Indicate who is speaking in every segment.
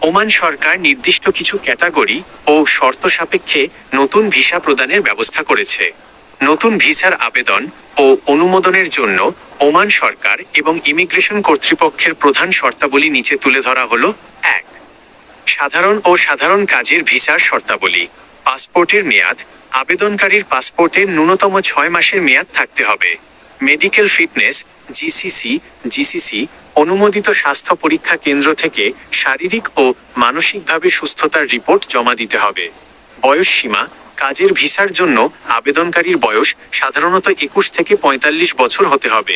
Speaker 1: Oman সরকার নির্দিষ্ট কিছু category ও শর্ত সাপেক্ষে নতুন ভিসা প্রদানের ব্যবস্থা করেছে। নতুন ভিসার আবেদন ও অনুমোদনের জন্য ওমান সরকার এবং ইমিগ্রেশন কর্তৃপক্ষের প্রধান শর্তাবলী নিচে তুলে ধরা হলো। ১. সাধারণ ও সাধারণ কাজের ভিসার শর্তাবলী। পাসপোর্টের মেয়াদ। আবেদনকারীর পাসপোর্টের ন্যূনতম ৬ মাসের মেয়াদ থাকতে হবে। মেডিকেল ফিটনেস জিসিসি অনুমোদিত স্বাস্থ্য পরীক্ষা কেন্দ্র থেকে শারীরিক ও মানসিকভাবে সুস্থতার রিপোর্ট জমা দিতে হবে। বয়স সীমা। কাজের ভিসার জন্য আবেদনকারীর বয়স সাধারণত ২১ থেকে ৪৫ বছর হতে হবে।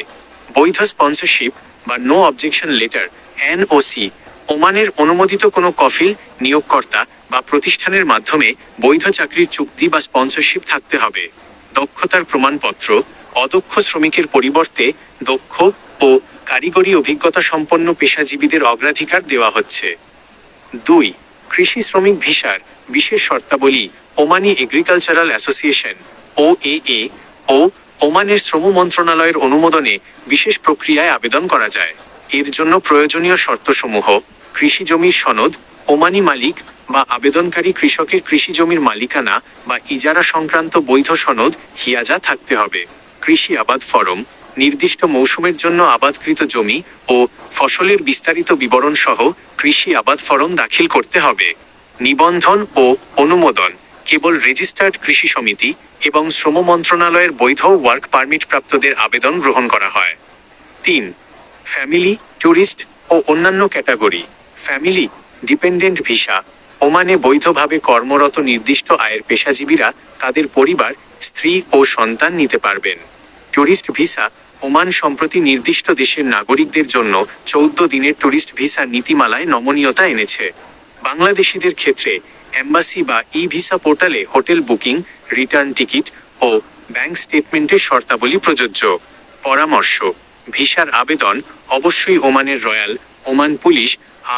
Speaker 1: বৈধ স্পন্সরশিপ বা নো অবজেকশন লেটার এনওসি। ওমানের অনুমোদিত কোনো কফিল, নিয়োগকর্তা বা প্রতিষ্ঠানের মাধ্যমে বৈধ চাকরির চুক্তি বা স্পন্সরশিপ থাকতে হবে। দক্ষতার প্রমাণপত্র। অদক্ষ শ্রমিকের পরিবর্তে দক্ষ ও কারিগরি অভিজ্ঞতা সম্পন্ন পেশাজীবীদের অগ্রাধিকার দেওয়া হচ্ছে। ২. কৃষি শ্রমিক ভিসার বিশেষ শর্তাবলী। ওমানি এগ্রিকালচারাল অ্যাসোসিয়েশন ওএএ ও ওমানের শ্রম মন্ত্রণালয়ের অনুমোদনে বিশেষ প্রক্রিয়ায় আবেদন করা যায়। এর জন্য প্রয়োজনীয় শর্তসমূহ: কৃষি জমির সনদ, ওমানি মালিক বা আবেদনকারী কৃষকের কৃষি জমির মালিকানা বা ইজারা সংক্রান্ত বৈধ সনদ হিয়াজা থাকতে হবে। কৃষি আবাদ ফরম। নির্দিষ্ট মৌসুমের জন্য আবাদকৃত জমি ও ফসলের বিস্তারিত বিবরণ সহ কৃষি আবাদ ফরম দাখিল করতে হবে। নিবন্ধন ও অনুমোদন কেবল রেজিস্টার্ড কৃষি সমিতি এবং শ্রম মন্ত্রণালয়ের বৈধ ওয়ার্ক পারমিট প্রাপ্তদের আবেদন গ্রহণ করা হয়। ৩. ফ্যামিলি, ট্যুরিস্ট ও অন্যান্য ক্যাটাগরি। Family dependent visa. ওমানে বৈধভাবে কর্মরত নির্দিষ্ট আয়ের পেশাজীবীরা তাদের পরিবার, স্ত্রী ও সন্তান নিতে পারবেন। Tourist visa. ওমান সম্প্রতি নির্দিষ্ট দেশের নাগরিকদের জন্য ১৪ দিনের ট্যুরিস্ট ভিসা নীতিমালায় নমনীয়তা এনেছে। বাংলাদেশিদের ক্ষেত্রে এম্বাসি বা ই ভিসা পোর্টালে হোটেল বুকিং, রিটার্ন টিকিট ও ব্যাংক স্টেটমেন্টের শর্তাবলী প্রযোজ্য। পরামর্শ: ভিসার আবেদন অবশ্যই ওমানের royal Oman police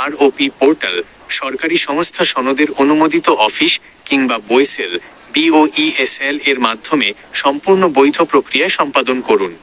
Speaker 1: ROP portal, সরকারি সংস্থা সনদের অনুমোদিত অফিস কিংবা বইসেল বিওইএসএল এর মাধ্যমে সম্পূর্ণ বৈধ প্রক্রিয়ায় সম্পাদন করুন।